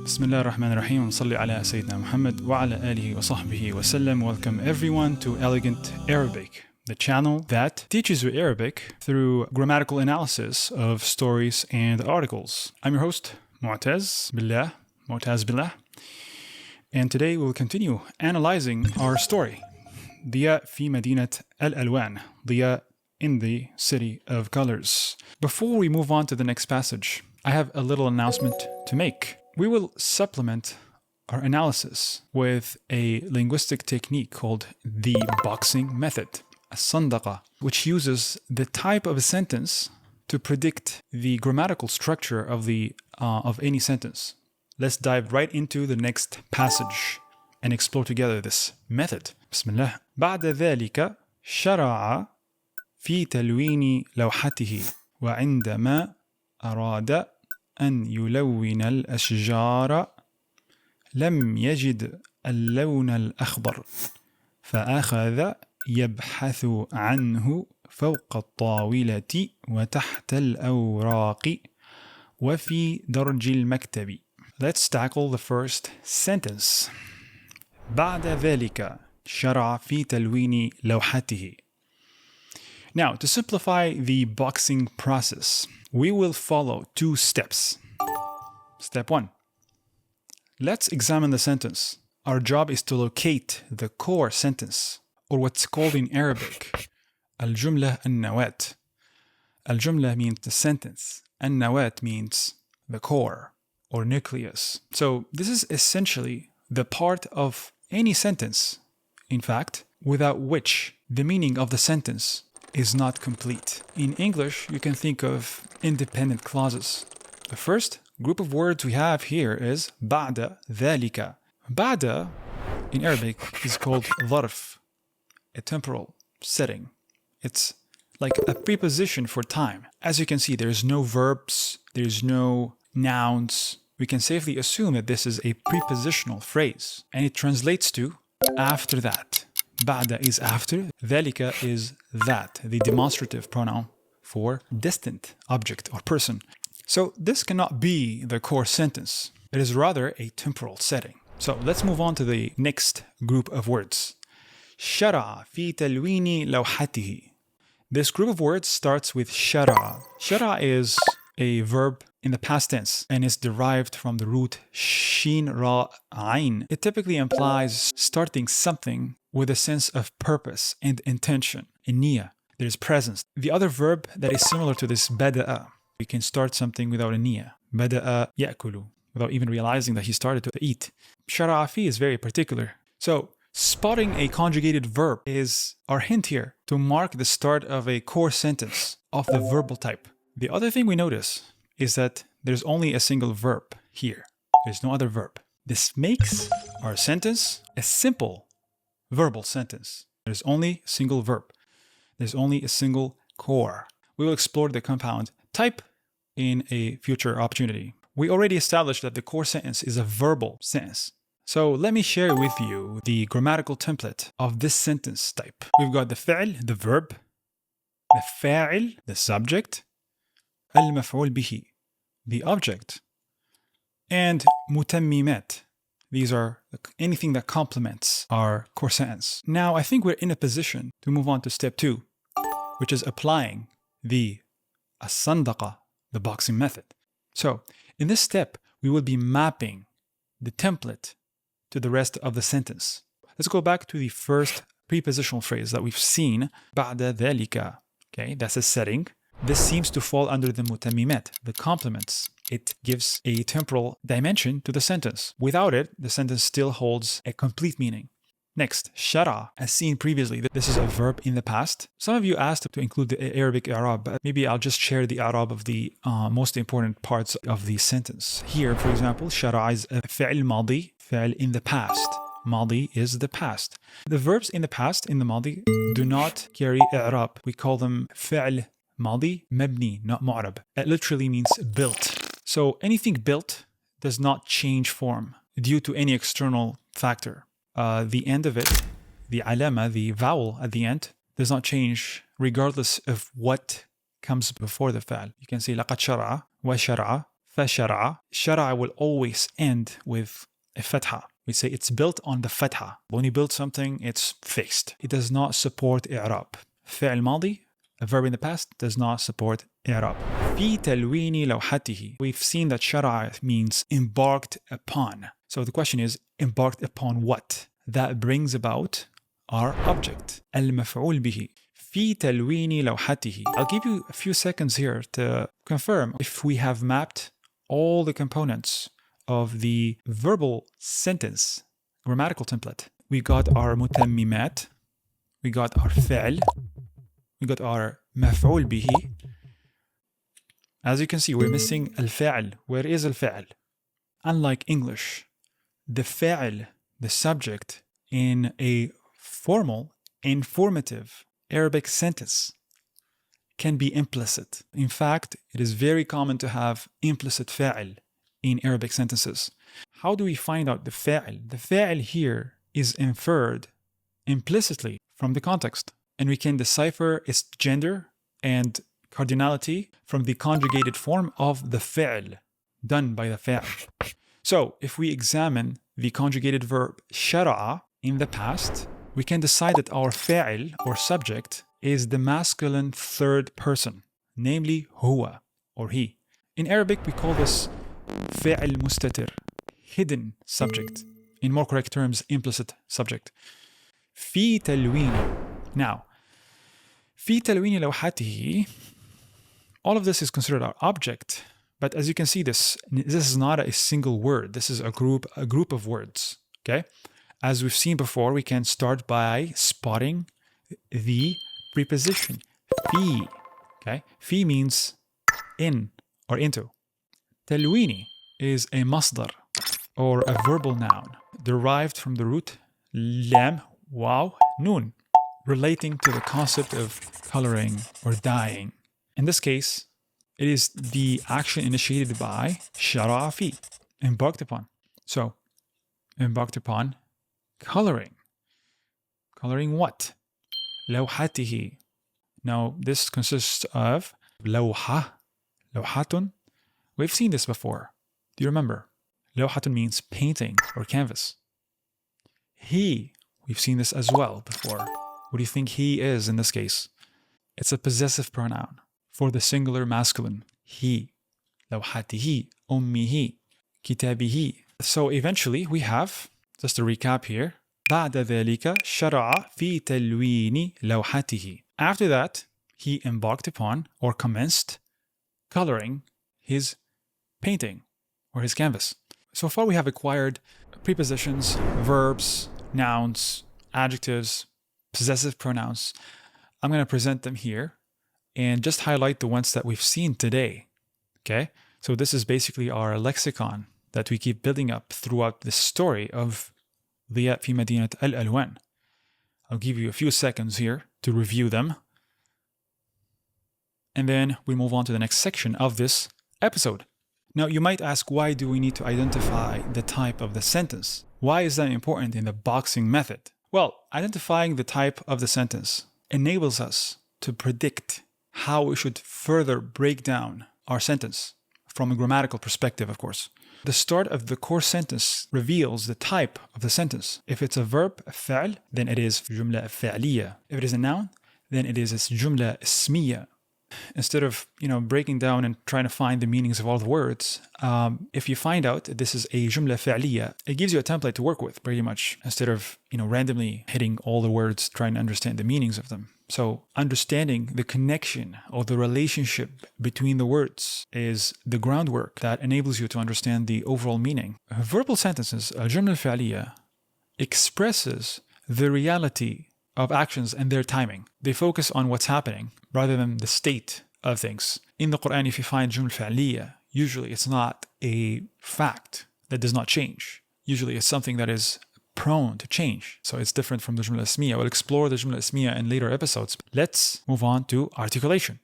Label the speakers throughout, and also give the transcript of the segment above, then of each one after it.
Speaker 1: بسم الله الرحمن الرحيم ونصلي على سيدنا محمد وعلى آله وصحبه وسلم. Welcome everyone to Elegant Arabic, the channel that teaches you Arabic through grammatical analysis of stories and articles. I'm your host, Mu'taz Billah, and today we'll continue analyzing our story, ضياء في مدينة الألوان, ضياء in the city of colors. Before we move on to the next passage, I have a little announcement to make. We will supplement our analysis with a linguistic technique called the boxing method, الصندقة, which uses the type of a sentence to predict the grammatical structure of any sentence. Let's dive right into the next passage and explore together this method. بسم الله. بعد ذلك شرع في تلوين لوحته وعندما أراد أن يلون الأشجار لم يجد اللون الأخضر فأخذ يبحث عنه فوق الطاولة وتحت الأوراق وفي درج المكتب. Let's tackle the first sentence. بعد ذلك شرع في تلوين لوحته. Now, to simplify the boxing process, we will follow two steps. Step 1. Let's examine the sentence. Our job is to locate the core sentence, or what's called in Arabic, الجملة النواة. الجملة means the sentence. النواة means the core, or nucleus. So this is essentially the part of any sentence, in fact, without which the meaning of the sentence is not complete. In English, you can think of independent clauses. The first group of words we have here is بعد ذلك. بعد in Arabic is called ظرف, a temporal setting. It's like a preposition for time. As you can see, there's no verbs, there's no nouns. We can safely assume that this is a prepositional phrase, and it translates to after that. بعد is after, ذلك is that, the demonstrative pronoun for distant object or person. So this cannot be the core sentence. It is rather a temporal setting. So let's move on to the next group of words. شرع في تلوين لوحته. This group of words starts with شرع. شرع is a verb in the past tense and is derived from the root shin ra ain. It typically implies starting something with a sense of purpose and intention. In niyyah, there is presence. The other verb that is similar to this بدأ. We can start something without a niyyah. بدأ يأكل, without even realizing that he started to eat. شرع في is very particular. So spotting a conjugated verb is our hint here to mark the start of a core sentence of the verbal type. The other thing we notice is that there's only a single verb here. There's no other verb. This makes our sentence a simple verbal sentence. There's only a single verb. There's only a single core. We will explore the compound type in a future opportunity. We already established that the core sentence is a verbal sentence. So let me share with you the grammatical template of this sentence type. We've got the فعل, the verb, the فاعل, the subject, المفعول به, the object, and متممات. These are anything that complements our core sentence. Now, I think we're in a position to move on to step 2, which is applying the الصندقة, the boxing method. So, in this step, we will be mapping the template to the rest of the sentence. Let's go back to the first prepositional phrase that we've seen, بعد ذلك. Okay, that's a setting. This seems to fall under the متممات, the complements. It gives a temporal dimension to the sentence. Without it, the sentence still holds a complete meaning. Next, شرع, as seen previously, this is a verb in the past. Some of you asked to include the Arabic Arab, but maybe I'll just share the Arab of the most important parts of the sentence. Here, for example, شرع is a فعل ماضي, فعل in the past. ماضي is the past. The verbs in the past, in the ماضي, do not carry إعراب. We call them فعل ماضي مبني, not معرب. It literally means built. So anything built does not change form due to any external factor. The end of it, the alama, the vowel at the end, does not change regardless of what comes before the fa'al. You can say لقد شرع وشرع فشرع. شرع will always end with a fatha. We say it's built on the fatha. When you build something, it's fixed. It does not support i'rab. فعل ماضي, a verb in the past, does not support i'rab. في تلوين لوحته. We've seen that شرع means embarked upon. So the question is, embarked upon what? That brings about our object. المفعول به. في تلوين لوحته. I'll give you a few seconds here to confirm if we have mapped all the components of the verbal sentence grammatical template. We got our متممات, we got our فعل, we got our مفعول به. As you can see, we're missing الفعل. Where is الفعل? Unlike English, the فعل, the subject, in a formal, informative Arabic sentence can be implicit. In fact, it is very common to have implicit فعل in Arabic sentences. How do we find out the فعل? The فعل here is inferred implicitly from the context, and we can decipher its gender and cardinality from the conjugated form of the فعل done by the فاعل. So, if we examine the conjugated verb شرع in the past, we can decide that our فاعل or subject is the masculine third person, namely هو or he. In Arabic, we call this فاعل مستتر, hidden subject. In more correct terms, implicit subject. في تلوين. Now, في تلوين لوحته, all of this is considered our object, but as you can see, this is not a single word. This is a group of words. Okay? As we've seen before, we can start by spotting the preposition في. Okay? في means in or into. تلويني is a masdar or a verbal noun derived from the root lam, waw, nun, relating to the concept of coloring or dyeing. In this case, it is the action initiated by شرع في, embarked upon. So, embarked upon coloring. Coloring what? لوحته. Now, this consists of لوحة, لوحة. We've seen this before. Do you remember? لوحة means painting or canvas. He, we've seen this as well before. What do you think he is in this case? It's a possessive pronoun for the singular masculine. He. لوحته, أمه, كتابه. So eventually we have, just to recap here, بعد ذلك شرع في تلوين لوحته. After that, he embarked upon or commenced coloring his painting or his canvas. So far we have acquired prepositions, verbs, nouns, adjectives, possessive pronouns. I'm going to present them here and just highlight the ones that we've seen today. Okay? So this is basically our lexicon that we keep building up throughout the story of ضياء في مدينة الألوان. I'll give you a few seconds here to review them. And then we move on to the next section of this episode. Now, you might ask, why do we need to identify the type of the sentence? Why is that important in the boxing method? Well, identifying the type of the sentence enables us to predict how we should further break down our sentence from a grammatical perspective, of course. The start of the core sentence reveals the type of the sentence. If it's a verb, فعل, then it is جملة فعلية. If it is a noun, then it is جملة اسمية. Instead of breaking down and trying to find the meanings of all the words, if you find out this is a جملة فعلية, it gives you a template to work with pretty much, instead of randomly hitting all the words trying to understand the meanings of them. So understanding the connection or the relationship between the words is the groundwork that enables you to understand the overall meaning. Verbal sentences, الجملة الفعلية, expresses the reality of actions and their timing. They focus on what's happening rather than the state of things. In the Quran, if you find جملة فعلية, usually it's not a fact that does not change. Usually it's something that is prone to change. So it's different from the جملة الاسمية. We'll explore the جملة الاسمية in later episodes. Let's move on to articulation.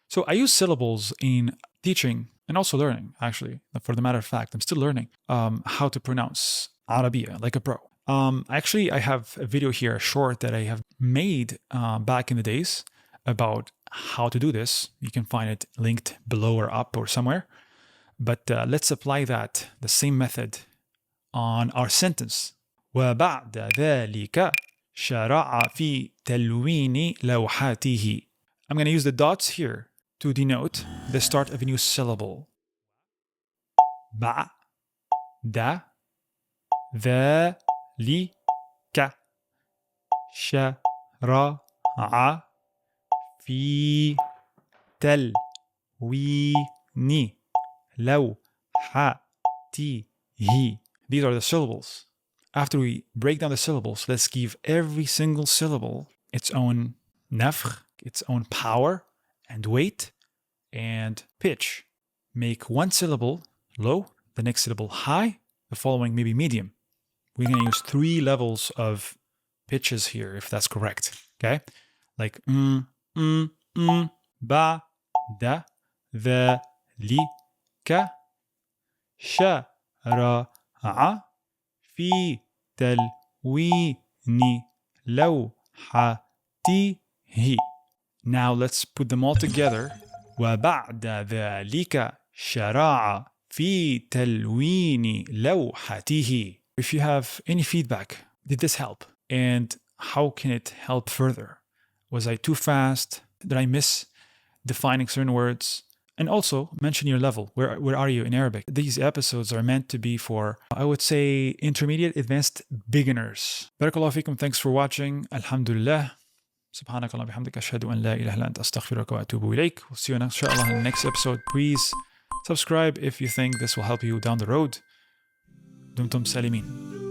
Speaker 1: So I use syllables in teaching and also learning, actually. For the matter of fact, I'm still learning how to pronounce Arabiya like a pro. Actually, I have a video here, a short that I have made back in the days about how to do this. You can find it linked below or up or somewhere. But let's apply that, the same method, on our sentence. وبعد ذلك شرع في تلوين لوحاته. I'm going to use the dots here to denote the start of a new syllable. بعد ذلك شرع في تلوين لوحاته. These are the syllables. After we break down the syllables, let's give every single syllable its own nafkh, its own power and weight and pitch. Make one syllable low, the next syllable high, the following maybe medium. We're going to use 3 levels of pitches here, if that's correct. Okay? Like بعد ذلك شرع في تلوين لوحاته. Now let's put them all together. وبعد ذلك شرع في تلوين لوحاته. If you have any feedback, did this help? And how can it help further? Was I too fast? Did I miss defining certain words? And also mention your level. Where are you in Arabic? These episodes are meant to be for, I would say, intermediate, advanced beginners. Barakallahu feekum. Thanks for watching. Alhamdulillah. سبحانك اللهم وبحمدك أشهد أن لا إله إلا أنت أستغفرك وأتوب إليك. We'll see you inshallah in the next episode. Please subscribe if you think this will help you down the road. دمتم سالمين.